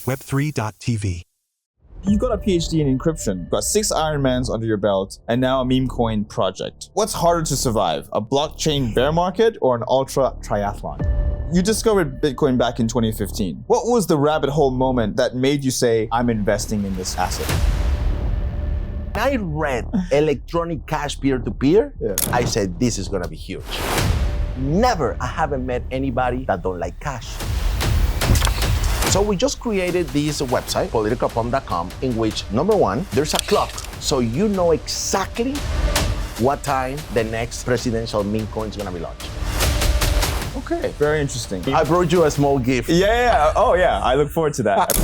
web3.tv. You've got a PhD in encryption, got 6 Ironmans under your belt, and now a memecoin project. What's harder to survive, a blockchain bear market or an ultra triathlon? You discovered Bitcoin back in 2015. What was the rabbit hole moment that made you say, I'm investing in this asset? I read electronic cash peer-to-peer, I said, this is gonna be huge. I haven't met anybody that don't like cash. So we just created this website, politicalpump.com, in which, number one, there's a clock. So you know exactly what time the next presidential meme coin is gonna be launched. Okay, very interesting. I brought you a small gift. Yeah. Oh yeah, I look forward to that.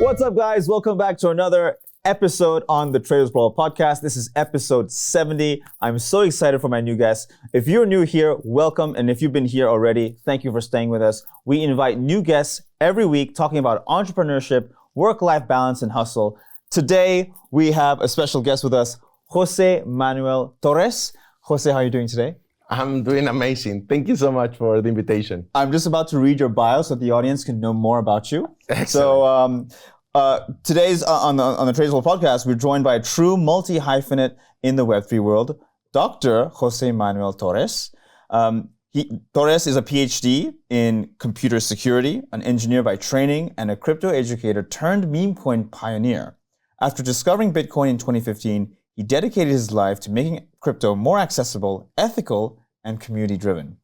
What's up, guys? Welcome back to another episode on the Traders Brawl podcast. This is episode 70. I'm so excited for my new guests. If you're new here, welcome. And if you've been here already, thank you for staying with us. We invite new guests every week talking about entrepreneurship, work-life balance, and hustle. Today, we have a special guest with us, Jose Manuel Torres. Jose, how are you doing today? I'm doing amazing. Thank you so much for the invitation. I'm just about to read your bio so the audience can know more about you. Excellent. So today's on the Traders Brawl podcast, we're joined by a true multi-hyphenate in the Web3 world, Dr. Jose Manuel Torres. Torres is a PhD in computer security, an engineer by training, and a crypto educator turned meme coin pioneer. After discovering Bitcoin in 2015, he dedicated his life to making crypto more accessible, ethical, and community-driven.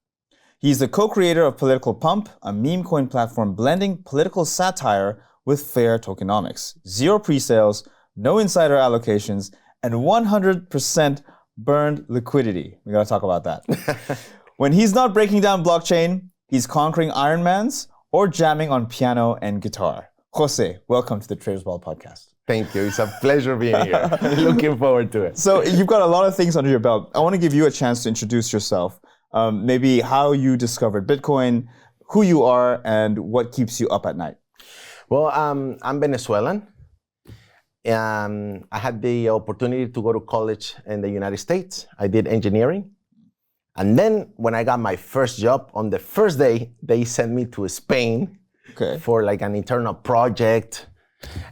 He's the co-creator of Political Pump, a meme coin platform blending political satire with fair tokenomics. 0 presales, no insider allocations, and 100% burned liquidity. We gotta talk about that. When he's not breaking down blockchain, he's conquering Ironmans or jamming on piano and guitar. Jose, welcome to the Traders Brawl podcast. Thank you. It's a pleasure being here. Looking forward to it. So you've got a lot of things under your belt. I want to give you a chance to introduce yourself. Maybe how you discovered Bitcoin, who you are, and what keeps you up at night. Well, I'm Venezuelan. I had the opportunity to go to college in the United States. I did engineering. And then when I got my first job, on the first day, they sent me to Spain for like an internal project.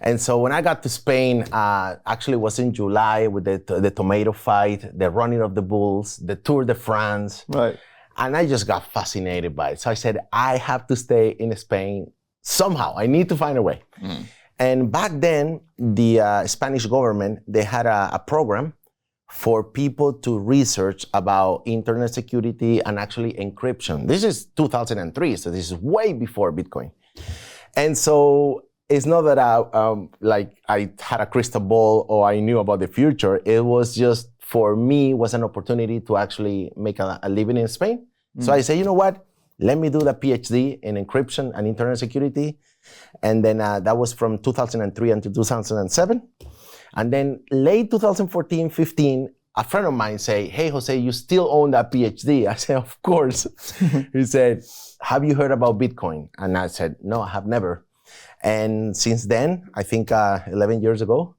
And so when I got to Spain, actually it was in July with the tomato fight, the running of the bulls, the Tour de France. Right. And I just got fascinated by it. So I said, I have to stay in Spain somehow. I need to find a way. Mm. And back then, the Spanish government, they had a program for people to research about internet security and actually encryption. This is 2003, so this is way before Bitcoin. And so it's not that I had a crystal ball or I knew about the future. It was just, for me, was an opportunity to actually make a living in Spain. Mm. So I said, you know what? Let me do the PhD in encryption and internet security. And then that was from 2003 until 2007. And then late 2014, 15, a friend of mine said, hey, Jose, you still own that PhD? I said, of course. He said, have you heard about Bitcoin? And I said, no, I have never. And since then, I think 11 years ago,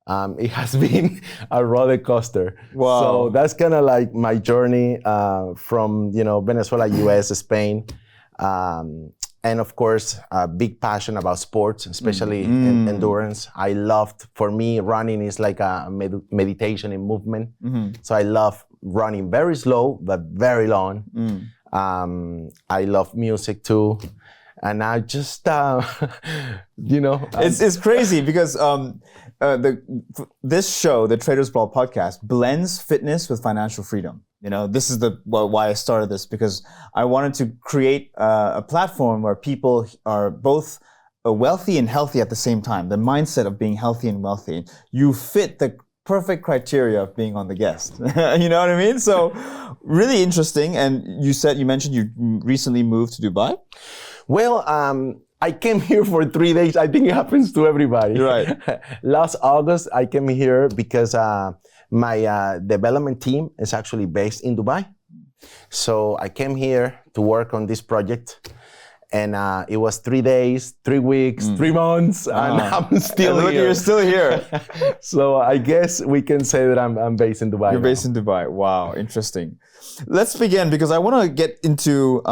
it has been a roller coaster. Wow. So that's kind of like my journey from Venezuela, US, Spain, and of course, a big passion about sports, especially endurance. For me, running is like a meditation and movement. Mm-hmm. So I love running very slow, but very long. Mm. I love music too. And I just, It's crazy because this show, the Traders Brawl podcast, blends fitness with financial freedom. This is why I started this, because I wanted to create a platform where people are both wealthy and healthy at the same time. The mindset of being healthy and wealthy. You fit the perfect criteria of being on the guest. You know what I mean? So really interesting. And you mentioned you recently moved to Dubai. Well, I came here for 3 days. I think it happens to everybody. Right. Last August, I came here because my development team is actually based in Dubai. So I came here to work on this project. And it was 3 days, 3 weeks, 3 months, and I'm still and look, here. you're still here. So I guess we can say that I'm based in Dubai. You're based in Dubai. Wow, interesting. Let's begin because I want to get into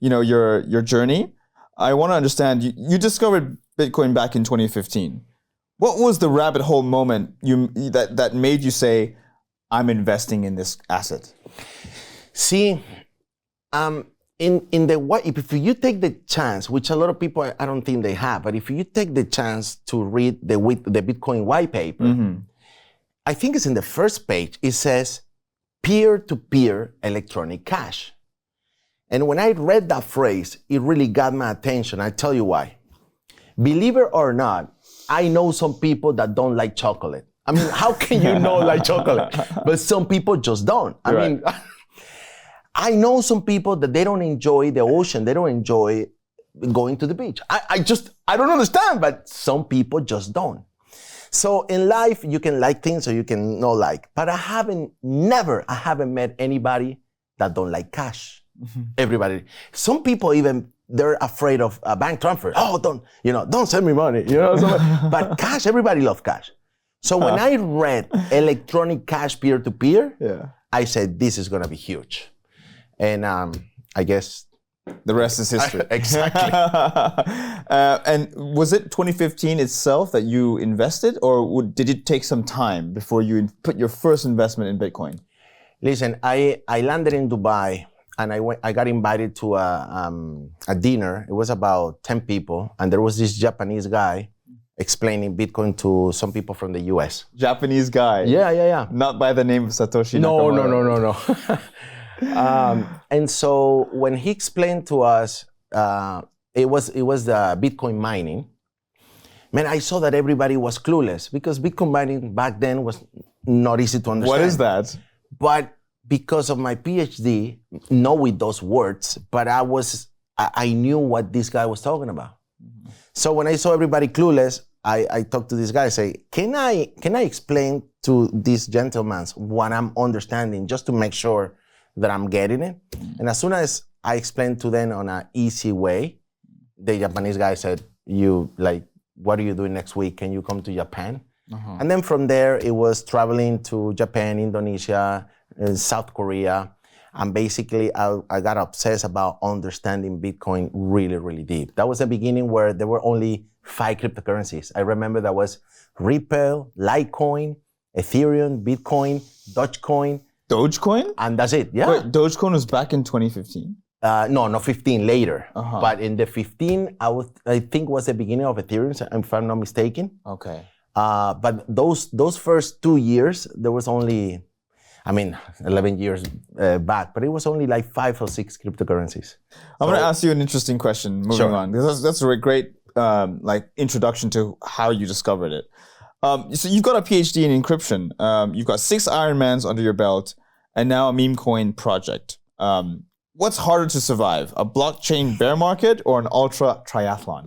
your journey. I want to understand. You discovered Bitcoin back in 2015. What was the rabbit hole moment that made you say, "I'm investing in this asset"? See, if you take the chance, which a lot of people I don't think they have, but if you take the chance to read the Bitcoin white paper, I think it's in the first page. It says peer-to-peer electronic cash. And when I read that phrase, it really got my attention. I tell you why. Believe it or not, I know some people that don't like chocolate. I mean, how can you not like chocolate? But some people just don't. I mean, I know some people that they don't enjoy the ocean. They don't enjoy going to the beach. I don't understand, but some people just don't. So in life, you can like things or you can not like. But I haven't met anybody that don't like cash. Everybody. Some people even, they're afraid of a bank transfer. Oh, don't send me money. But cash, everybody loves cash. So when I read electronic cash peer-to-peer, I said, this is going to be huge. And I guess the rest is history. Exactly. And was it 2015 itself that you invested, or did it take some time before you put your first investment in Bitcoin? Listen, I landed in Dubai, and I got invited to a dinner. It was about 10 people, and there was this Japanese guy explaining Bitcoin to some people from the US. Japanese guy? Yeah. Not by the name of Satoshi Nakamoto. No. And so when he explained to us, it was the Bitcoin mining. Man, I saw that everybody was clueless because Bitcoin mining back then was not easy to understand. What is that? But because of my PhD, not with those words, but I knew what this guy was talking about. So when I saw everybody clueless, I talked to this guy. I say, can I explain to these gentlemen what I'm understanding, just to make sure that I'm getting it? And as soon as I explained to them on an easy way, the Japanese guy said, what are you doing next week? Can you come to Japan? And then from there, it was traveling to Japan, Indonesia, South Korea. And basically, I got obsessed about understanding Bitcoin really, really deep. That was the beginning where there were only 5 cryptocurrencies. I remember that was Ripple, Litecoin, Ethereum, Bitcoin, Dogecoin. Dogecoin? And that's it, yeah. Wait, Dogecoin was back in 2015? No, 15, later. But in the 15, I think was the beginning of Ethereum, if I'm not mistaken. Okay. But those first 2 years, there was only, 11 years back, but it was only like 5 or 6 cryptocurrencies. I'm going to ask you an interesting question moving on. That's a great introduction to how you discovered it. So you've got a PhD in encryption. You've got 6 Ironmans under your belt, and now a memecoin project. What's harder to survive, a blockchain bear market or an ultra triathlon?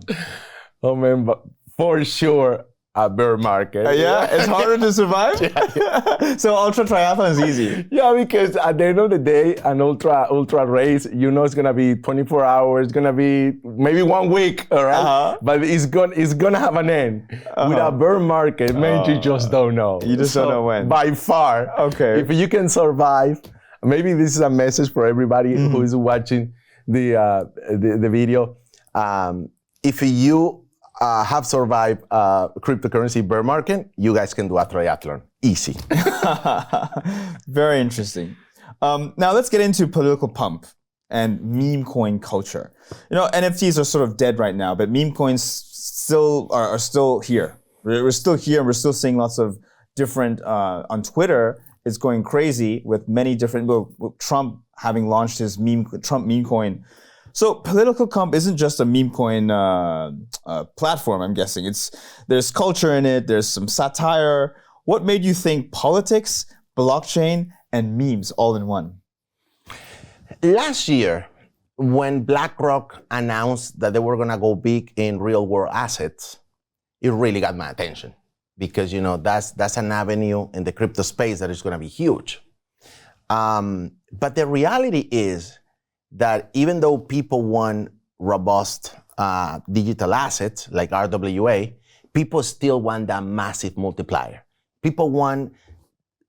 Oh man, but for sure, a bear market. Yeah, it's harder to survive? So ultra triathlon is easy. Yeah, because at the end of the day, an ultra race, it's gonna be 24 hours, it's gonna be maybe 1 week, all right? But it's gonna have an end. With a bear market, man, you just don't know. You just don't know when. By far. Okay. If you can survive, maybe this is a message for everybody who is watching the video. If you have survived cryptocurrency bear market, you guys can do a triathlon. Easy. Very interesting. Now let's get into political pump and meme coin culture. NFTs are sort of dead right now, but meme coins still are still here. We're still here, and we're still seeing lots of different, on Twitter, it's going crazy with many different, with Trump having launched his Trump meme coin. So political comp isn't just a meme coin platform, I'm guessing. There's culture in it, there's some satire. What made you think politics, blockchain, and memes all in one? Last year, when BlackRock announced that they were gonna go big in real world assets, it really got my attention. Because that's an avenue in the crypto space that is gonna be huge. But the reality is that even though people want robust digital assets like RWA, people still want that massive multiplier. People want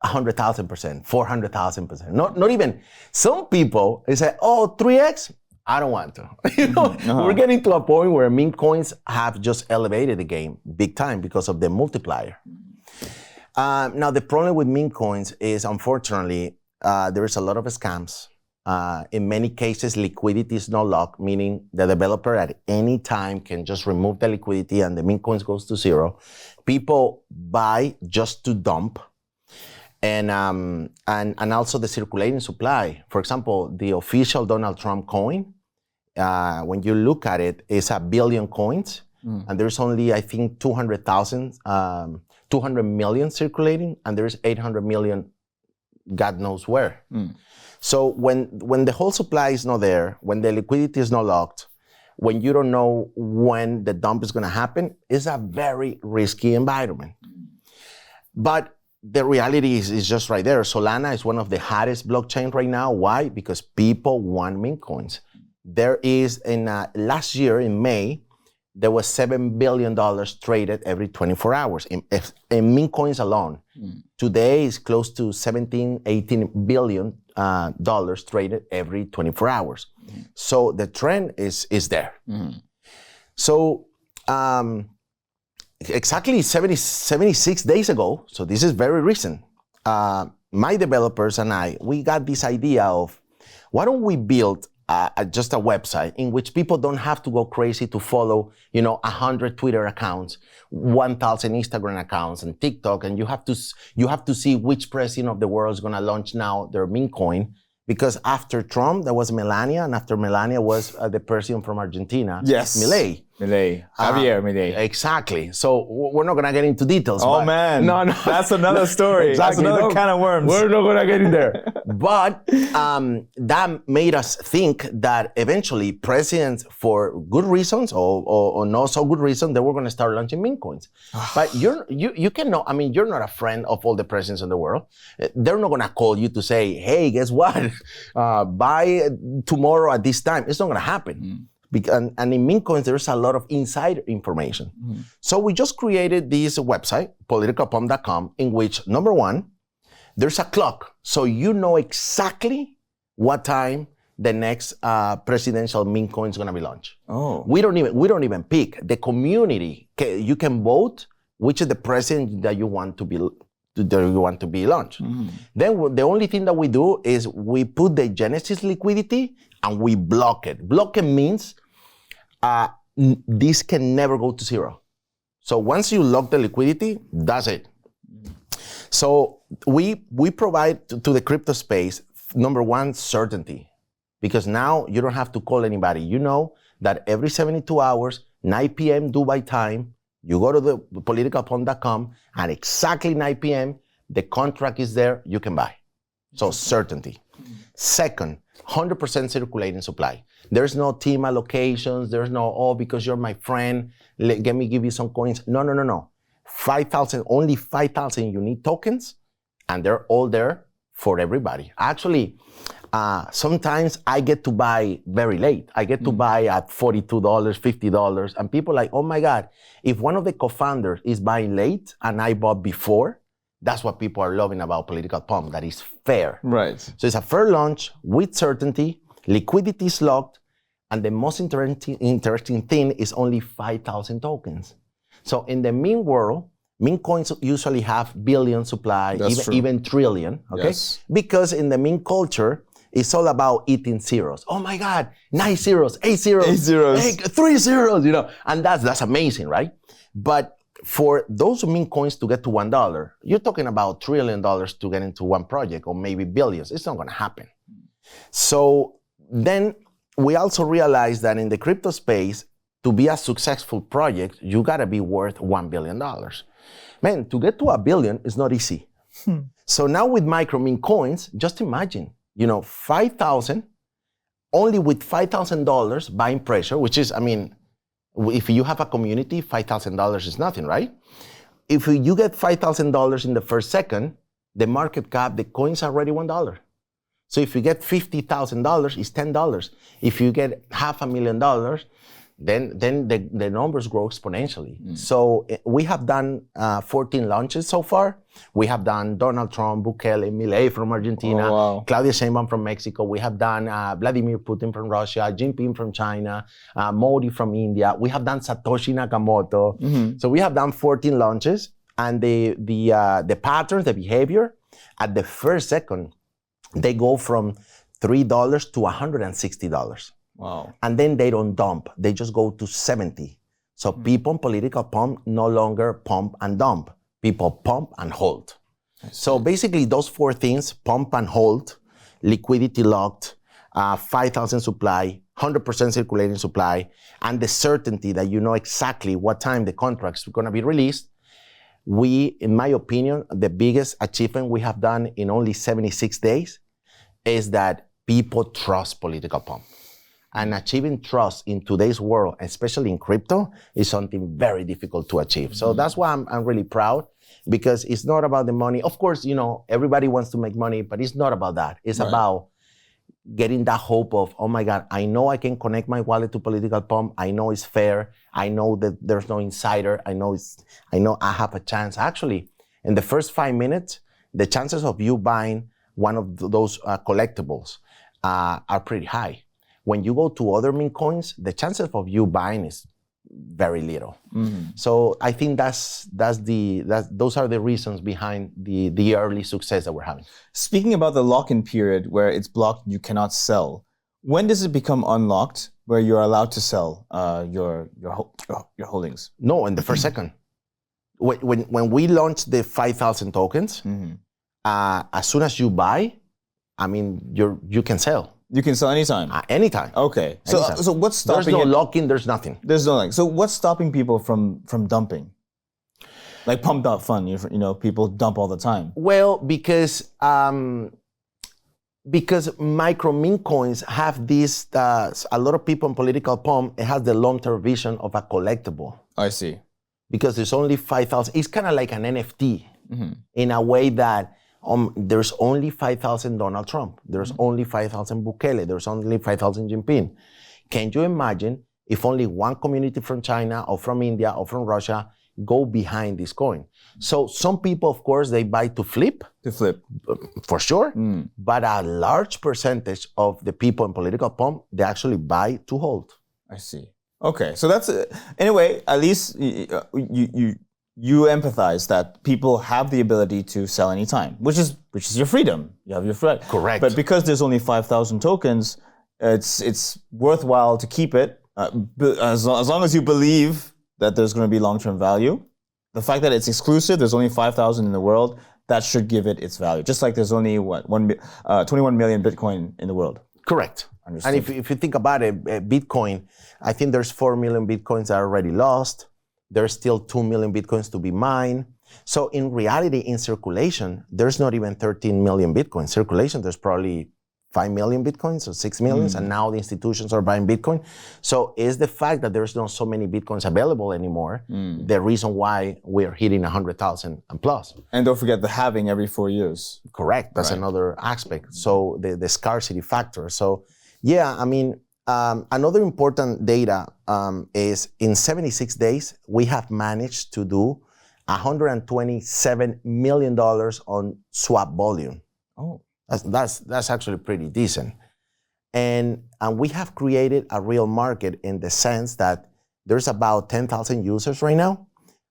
100,000%, 400,000%. Not even. Some people, they say, oh, 3x? I don't want to. We're getting to a point where meme coins have just elevated the game big time because of the multiplier. Now, the problem with meme coins is, unfortunately, there is a lot of scams. In many cases, liquidity is not locked, meaning the developer at any time can just remove the liquidity and the meme coins goes to zero. People buy just to dump. And also the circulating supply. For example, the official Donald Trump coin, when you look at it, it's 1 billion coins, and there's only, I think, 200 million circulating, and there's 800 million, God knows where. So when the whole supply is not there, when the liquidity is not locked, when you don't know when the dump is going to happen, it's a very risky environment. But the reality is just right there. Solana is one of the hottest blockchains right now. Why? Because people want meme coins. There is, last year in May, there was $7 billion traded every 24 hours in meme coins alone. Today is close to 18 billion dollars traded every 24 hours. So the trend is there. So, exactly 76 days ago, so this is very recent, my developers and we got this idea of, why don't we build just a website in which people don't have to go crazy to follow, 100 Twitter accounts, 1,000 Instagram accounts and TikTok, and you have to see which president of the world is going to launch now their meme coin. Because after Trump, there was Melania, and after Melania was the person from Argentina, Milei. Javier Milei. Exactly. So we're not going to get into details. Oh, man. No. That's another story. Exactly. That's another can of worms. We're not going to get in there. But that made us think that eventually presidents, for good reasons or not so good reasons, they were going to start launching meme coins. But you cannot, you're not a friend of all the presidents in the world. They're not going to call you to say, hey, guess what? Buy tomorrow at this time. It's not going to happen. And in meme coins, there's a lot of insider information. So we just created this website, politicalpump.com, in which, number one, there's a clock. So you know exactly what time the next presidential meme coin is going to be launched. Oh. We don't even pick. The community, you can vote which is the president that you want to be launched. Then the only thing that we do is we put the Genesis liquidity and we block it. Block it means this can never go to zero. So once you lock the liquidity, that's it. So we provide to the crypto space, number one, certainty. Because now you don't have to call anybody. You know that every 72 hours, 9 p.m. Dubai time, you go to the politicalpump.com and exactly 9 p.m., the contract is there, you can buy. So certainty. Second, 100% circulating supply. There's no team allocations. There's no, because you're my friend, let me give you some coins. No. 5,000, only 5,000 unique tokens, and they're all there for everybody. Actually, sometimes I get to buy very late. I get to buy at $42, $50, and people are like, oh my God, if one of the co-founders is buying late and I bought before, that's what people are loving about Political Pump, that is fair. Right. So it's a fair launch with certainty, liquidity is locked, and the most interesting thing is only 5,000 tokens. So in the meme world, meme coins usually have billion supply, even trillion, okay? Yes. Because in the meme culture, it's all about eating zeros. Oh my God, 9 zeros, 8 zeros, 3 zeros, and that's amazing, right? But for those meme coins to get to $1, you're talking about $1 trillion to get into one project, or maybe billions. It's not gonna happen. So then we also realized that in the crypto space, to be a successful project, you gotta be worth $1 billion. Man, to get to $1 billion is not easy. So now with micro meme coins, just imagine, 5,000, only with $5,000 buying pressure, which is, if you have a community, $5,000 is nothing, right? If you get $5,000 in the first second, the market cap, the coin's already $1. So if you get $50,000, it's $10. If you get $500,000, then the numbers grow exponentially. So we have done 14 launches so far. We have done Donald Trump, Bukele, Milei from Argentina, Claudia Sheinbaum from Mexico. We have done Vladimir Putin from Russia, Jinping from China, Modi from India. We have done Satoshi Nakamoto. So we have done 14 launches, and the patterns, the behavior, at the first second, they go from $3 to $160. Wow. And then they don't dump. They just go to 70. So people in political pump no longer pump and dump. People pump and hold. So basically those four things, pump and hold, liquidity locked, 5,000 supply, 100% circulating supply, and the certainty that you know exactly what time the contract's going to be released. We, in my opinion, the biggest achievement we have done in only 76 days is that people trust political pump. And achieving trust in today's world, especially in crypto, is something very difficult to achieve. So that's why I'm really proud, because it's not about the money. Of course, you know, everybody wants to make money, but it's not about that. It's about getting that hope of, oh my God, I know I can connect my wallet to political pump. I know it's fair. I know that there's no insider. I know I have a chance. Actually, in the first 5 minutes, the chances of you buying one of those collectibles are pretty high. When you go to other meme coins, the chances of you buying is very little. So I think those are the reasons behind the early success that we're having. Speaking about the lock-in period where it's blocked, you cannot sell. When does it become unlocked where you're allowed to sell your holdings? No, in the first second. When we launched the 5,000 tokens, as soon as you buy, I mean, you can sell. You can sell anytime? Anytime. Okay. So what's stopping There's no lock-in, there's nothing. There's no like. So what's stopping people from dumping? Like pump.fun, you know, people dump all the time. Well, because micro meme coins have this, a lot of people in political pump, it has the long-term vision of a collectible. I see. Because there's only 5,000. It's kind of like an NFT in a way that there's only 5,000 Donald Trump. There's only 5,000 Bukele. There's only 5,000 Jinping. Can you imagine if only one community from China or from India or from Russia go behind this coin? So some people, of course, they buy to flip. To flip. For sure. But a large percentage of the people in political pump, they actually buy to hold. I see. Okay. So that's, anyway, at least you empathize that people have the ability to sell anytime, which is your freedom. You have your freedom. Correct. But because there's only 5,000 tokens, it's worthwhile to keep it as long as you believe that there's going to be long-term value. The fact that it's exclusive, there's only 5,000 in the world, that should give it its value. Just like there's only 21 million Bitcoin in the world. Correct. Understood. And if you think about it, Bitcoin, I think there's 4 million Bitcoins that are already lost. There's still 2 million Bitcoins to be mined. So in reality, in circulation, there's not even 13 million Bitcoins. Circulation, there's probably 5 million Bitcoins or 6 million, and now the institutions are buying Bitcoin. So is the fact that there's not so many Bitcoins available anymore the reason why we're hitting 100,000 and plus. And don't forget the halving every 4 years. Correct. That's another aspect. So the scarcity factor. So yeah, I mean, another important data is in 76 days, we have managed to do $127 million on swap volume. Oh, that's actually pretty decent. And we have created a real market in the sense that there's about 10,000 users right now,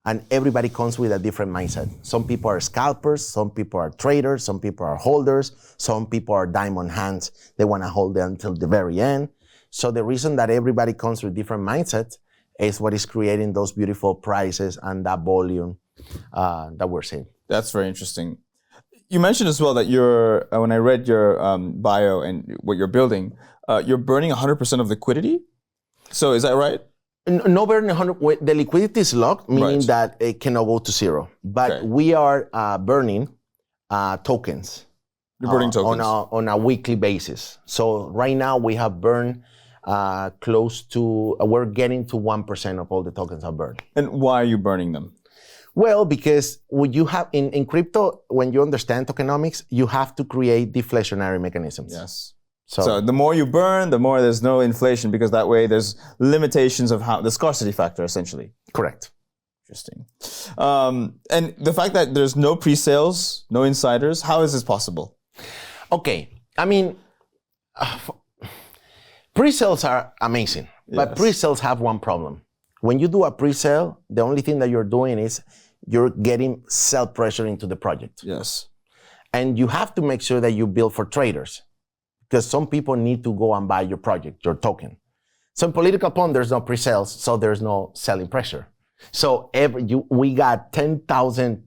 and everybody comes with a different mindset. Some people are scalpers, some people are traders, some people are holders, some people are diamond hands. They want to hold it until the very end. So the reason that everybody comes with different mindsets is what is creating those beautiful prices and that volume that we're seeing. That's very interesting. You mentioned as well that when I read your bio and what you're building, you're burning 100% of liquidity. So is that right? No burning 100%. The liquidity is locked, meaning that it cannot go to zero. But we are burning tokens. You're burning tokens on a weekly basis. So right now we have burned close to, we're getting to 1% of all the tokens are burned. And why are you burning them? Well, because when you have in crypto, when you understand tokenomics, you have to create deflationary mechanisms. Yes. So, So the more you burn, the more there's no inflation, because that way there's limitations of how the scarcity factor, essentially. correct. Interesting. And the fact that there's no pre-sales, no insiders, how is this possible? Okay, I mean, pre-sales are amazing, but Yes. pre-sales have one problem. When you do a pre-sale, the only thing that you're doing is you're getting sell pressure into the project. Yes. And you have to make sure that you build for traders, because some people need to go and buy your project, your token. So in political pump, there's no pre-sales, so there's no selling pressure. So we got 10,000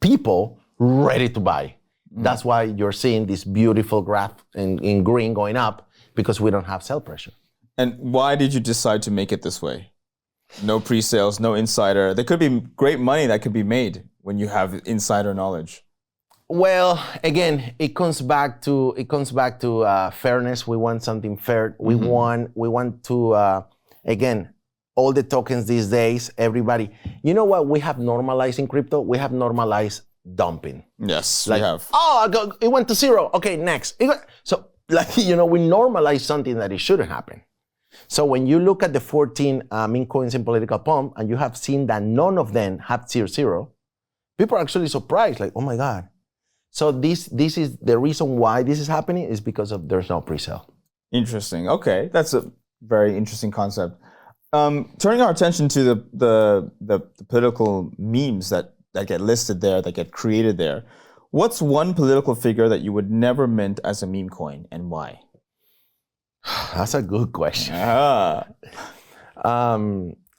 people ready to buy. That's why you're seeing this beautiful graph in green going up, because we don't have sell pressure. And why did you decide to make it this way? No pre-sales, no insider. There could be great money that could be made when you have insider knowledge. Well, again, it comes back to fairness. We want something fair. We want to again, all the tokens these days. Everybody, you know what? We have normalized in crypto. We have normalized dumping. Yes, Like, we have. it went to zero. Okay, next. So, like, we normalize something that it shouldn't happen. So when you look at the 14 meme coins in political pump, and you have seen that none of them have tier 0, people are actually surprised, like, oh my God. So this is the reason why this is happening, is because of there's no pre-sale. Interesting. Okay, that's a very interesting concept. Turning our attention to the political memes that get listed there, that get created there. What's one political figure that you would never mint as a meme coin, and why? That's a good question. Ah,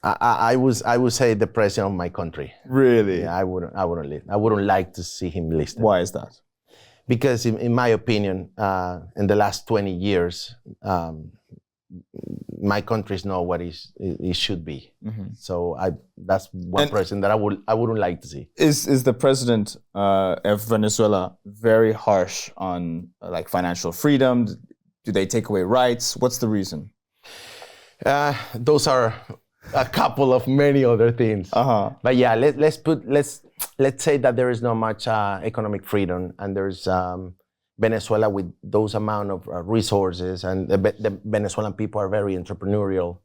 I would say the president of my country. really? Yeah, I wouldn't like to see him listed. Why is that? Because in my opinion, in the last 20 years, my country is not what it should be. So that's one person that I wouldn't like to see. Is the president of Venezuela very harsh on like financial freedom? Do they take away rights? What's the reason? Those are a couple of many other things. But yeah, let's say that there is not much economic freedom, and there's Venezuela with those amount of resources, and the Venezuelan people are very entrepreneurial.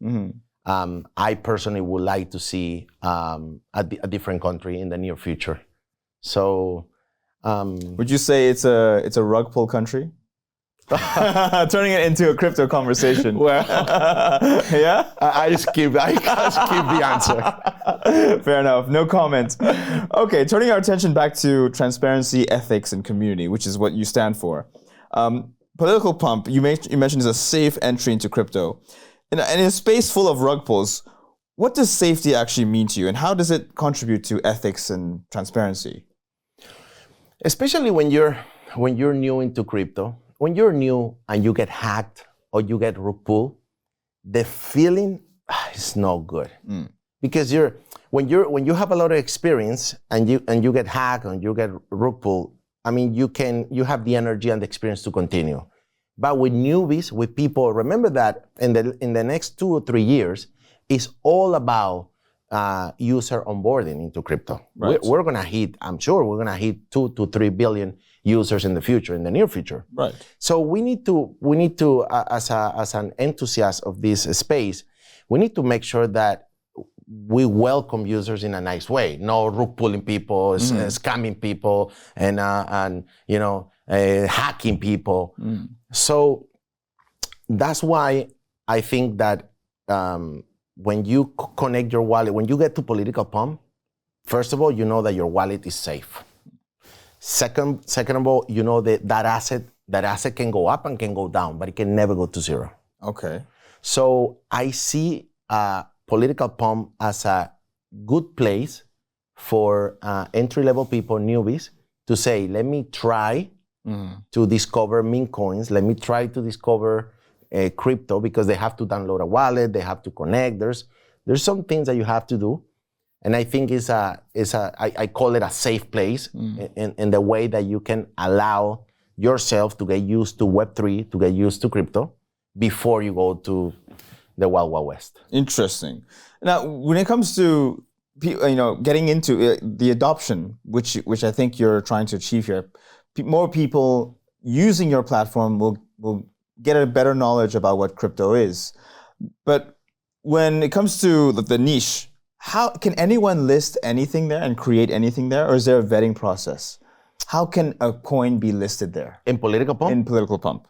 I personally would like to see a different country in the near future. So, would you say it's a rug pull country? Turning it into a crypto conversation. Well, yeah? I skip the answer. Fair enough. No comment. Okay, turning our attention back to transparency, ethics, and community, which is what you stand for. Political pump, you mentioned, is a safe entry into crypto. In a space full of rug pulls, what does safety actually mean to you, and how does it contribute to ethics and transparency? Especially when you're new into crypto. When you're new and you get hacked or you get rug pulled, the feeling is not good. Because when you have a lot of experience and you get hacked and you get rug pulled, I mean, you have the energy and the experience to continue. But with newbies, with people, remember that in the next 2 or 3 years, it's all about user onboarding into crypto. Right. We're gonna hit, I'm sure we're gonna hit 2 to 3 billion users in the near future. Right. So we need to as an enthusiast of this space, we need to make sure that we welcome users in a nice way. No rug pulling people, scamming people, and hacking people. So that's why I think that when you connect your wallet, when you get to political pump, first of all, you know that your wallet is safe. Second of all, you know that asset can go up and can go down, but it can never go to zero. Okay. So I see political pump as a good place for entry-level people, newbies, to say, let me try to discover meme coins. Let me try to discover crypto, because they have to download a wallet, they have to connect. There's some things that you have to do. And I think I call it a safe place in the way that you can allow yourself to get used to Web3, to get used to crypto before you go to the Wild Wild West. Interesting. Now, when it comes to getting into the adoption, which I think you're trying to achieve here. More people using your platform will get a better knowledge about what crypto is. But when it comes to the niche, how can anyone list anything there and create anything there, or is there a vetting process? How can a coin be listed there? In Political Pump? In Political Pump.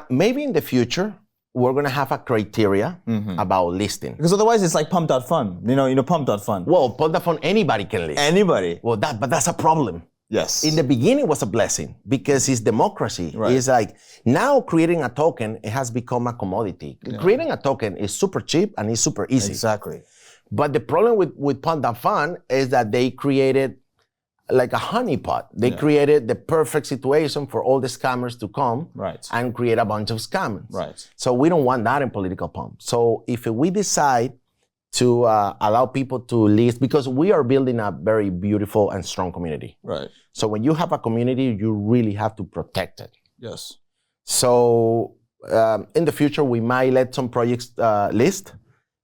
Maybe in the future, we're going to have a criteria about listing. Because otherwise it's like pump.fun. Pump.fun. Well, pump.fun, anybody can list. Anybody. Well, but that's a problem. Yes. In the beginning, it was a blessing because it's democracy. Right. It's like now creating a token, it has become a commodity. Yeah. Creating a token is super cheap and it's super easy. Exactly. But the problem with Pump.Fun is that they created like a honeypot. They created the perfect situation for all the scammers to come and create a bunch of scammers. Right. So we don't want that in Political Pump. So if we decide to allow people to list, because we are building a very beautiful and strong community. Right. So when you have a community, you really have to protect it. Yes. So in the future, we might let some projects list,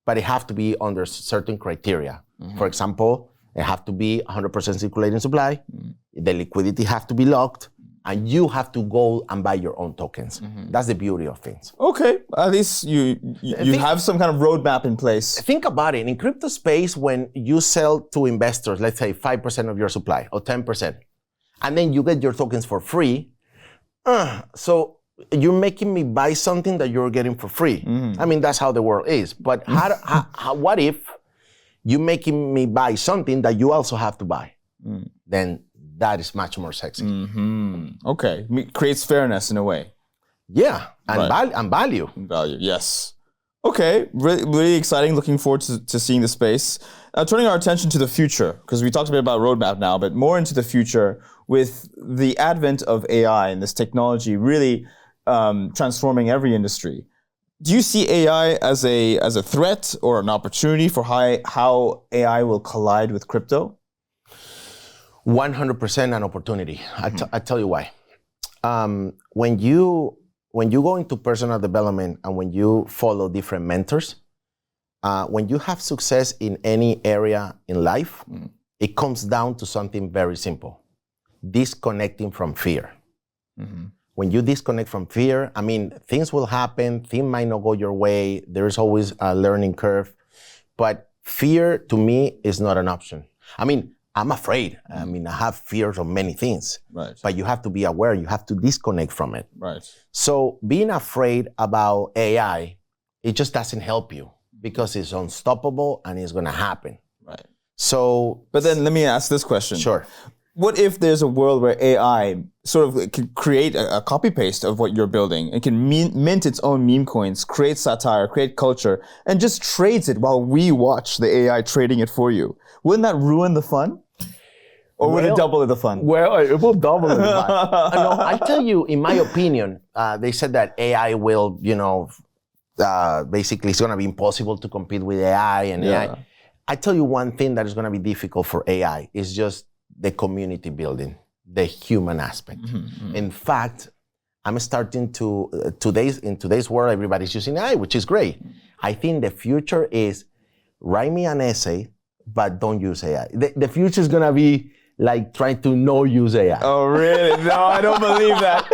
but it have to be under certain criteria. For example, it have to be 100% circulating supply. The liquidity have to be locked. And you have to go and buy your own tokens. That's the beauty of things. Okay, at least you have some kind of roadmap in place. Think about it. In crypto space, when you sell to investors, let's say 5% of your supply or 10%, and then you get your tokens for free, so you're making me buy something that you're getting for free. I mean, that's how the world is. But what if you're making me buy something that you also have to buy? Then that is much more sexy. Okay, creates fairness in a way. Yeah, and value. Value, yes. Okay, really, really exciting. Looking forward to seeing the space. Turning our attention to the future, because we talked a bit about roadmap now, but more into the future with the advent of AI and this technology really transforming every industry. Do you see AI as a threat or an opportunity for how AI will collide with crypto? 100% an opportunity. I tell you why. When you go into personal development and when you follow different mentors, when you have success in any area in life, it comes down to something very simple: disconnecting from fear. When you disconnect from fear, I mean, things will happen, things might not go your way, there's always a learning curve, but fear to me is not an option. I mean, I'm afraid. I mean, I have fears of many things, but you have to be aware, you have to disconnect from it. So being afraid about AI, it just doesn't help you because it's unstoppable and it's gonna happen. So, but then let me ask this question. Sure. What if there's a world where AI sort of can create a copy-paste of what you're building? It can mint its own meme coins, create satire, create culture, and just trades it while we watch the AI trading it for you. Wouldn't that ruin the fun? Or would it double the fun? Well, it will double the fun. No, I tell you, in my opinion, they said that AI will, basically it's going to be impossible to compete with AI and AI. I tell you one thing that is going to be difficult for AI is just the community building, the human aspect. In fact, I'm starting to, in today's world, everybody's using AI, which is great. I think the future is write me an essay, but don't use AI. The future is going to be like trying to no use AI. Oh, really? No, I don't believe that.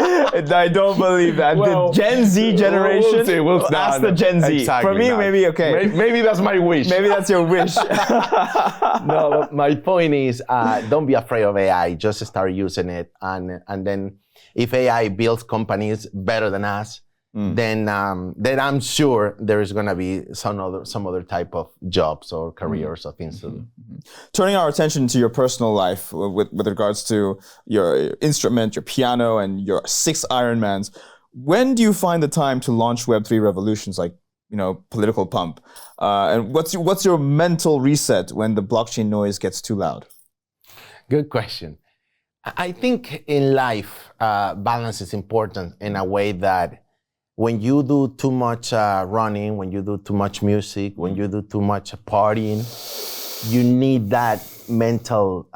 I don't believe that. Well, the Gen Z generation, we'll see. Ask the Gen Z. Exactly, for me, maybe, okay. Maybe that's my wish. Maybe that's your wish. No, but my point is, don't be afraid of AI. Just start using it. And then if AI builds companies better than us, then I'm sure there is going to be some other type of jobs or careers or things to do. Turning our attention to your personal life with regards to your instrument, your piano, and your 6 Ironmans, when do you find the time to launch Web3 revolutions like, Political Pump? And what's your mental reset when the blockchain noise gets too loud? Good question. I think in life, balance is important in a way that when you do too much running, when you do too much music, when you do too much partying, you need that mental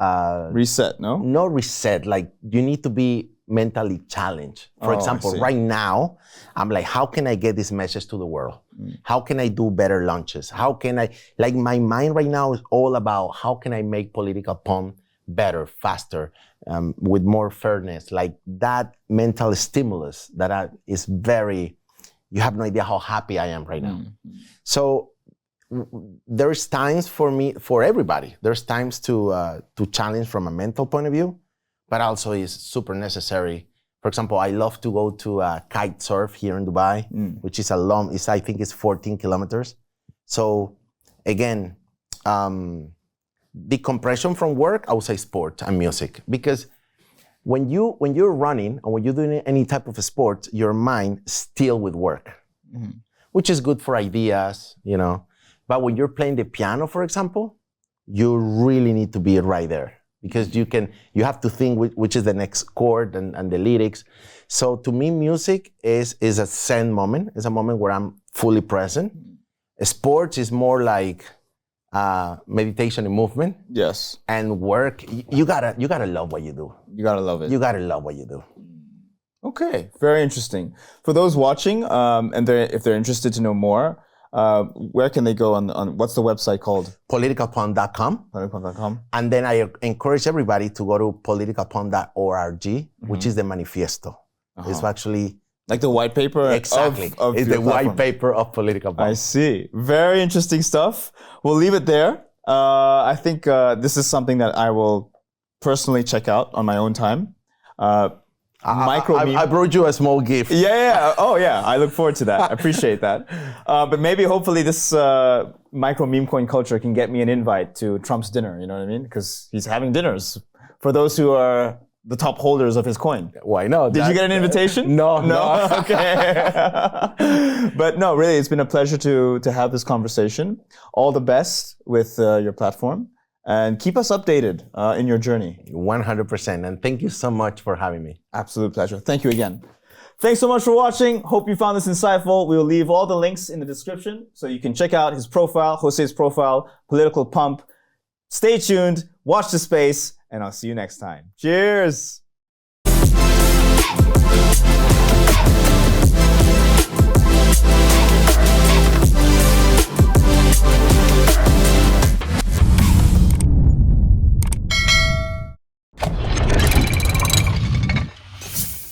reset, no? No reset. Like you need to be mentally challenged. For I example, see. right now, I'm like, how can I get this message to the world? How can I do better launches? How can I, like my mind right now is all about how can I make political pump better, faster, with more fairness, like that mental stimulus that is very, you have no idea how happy I am right now. So there's times for me, for everybody, there's times to challenge from a mental point of view, but also is super necessary. For example, I love to go to kite surf here in Dubai, which is I think it's 14 kilometers. So again, decompression from work, I would say sport and music, because when you're running or when you're doing any type of a sport, your mind still with work, which is good for ideas, you know. But when you're playing the piano, for example, you really need to be right there because you have to think which is the next chord and the lyrics. So to me, music is a zen moment. It's a moment where I'm fully present. Sports is more like meditation and movement. Yes. And work, you gotta love what you do. You gotta love it. You gotta love what you do. Okay, very interesting. For those watching, and if they're interested to know more, where can they go on what's the website called? Politicalpump.com. Politicalpump.com. And then I encourage everybody to go to politicalpump.org, which is the manifesto. It's actually like the white paper. Exactly. Of it's your the platform. white paper of Political Pump. I see. Very interesting stuff. We'll leave it there. I think this is something that I will personally check out on my own time. I brought you a small gift. Yeah. Oh, yeah. I look forward to that. I appreciate that. But maybe, hopefully, this micro meme coin culture can get me an invite to Trump's dinner. You know what I mean? Because he's having dinners for those who are the top holders of his coin. Why not? Did you get an invitation? No. Okay. But no, really, it's been a pleasure to have this conversation. All the best with your platform. And keep us updated in your journey. 100%. And thank you so much for having me. Absolute pleasure. Thank you again. Thanks so much for watching. Hope you found this insightful. We will leave all the links in the description so you can check out his profile, Jose's profile, Political Pump. Stay tuned, watch the space, and I'll see you next time. Cheers.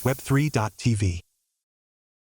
Web3.tv